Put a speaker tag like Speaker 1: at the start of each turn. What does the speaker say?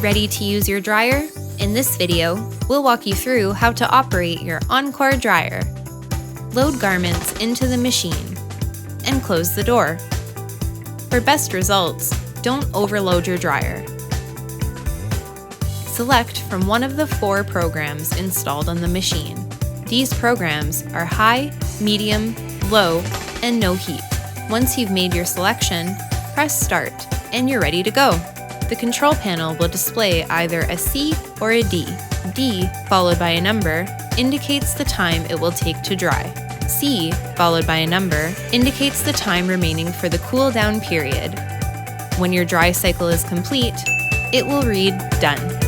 Speaker 1: Ready to use your dryer? In this video, we'll walk you through how to operate your Encore dryer. Load garments into the machine and close the door. For best results, don't overload your dryer. Select from one of the 4 programs installed on the machine. These programs are high, medium, low, and no heat. Once you've made your selection, press start and you're ready to go. The control panel will display either a C or a D. D, followed by a number, indicates the time it will take to dry. C, followed by a number, indicates the time remaining for the cool down period. When your dry cycle is complete, it will read Done.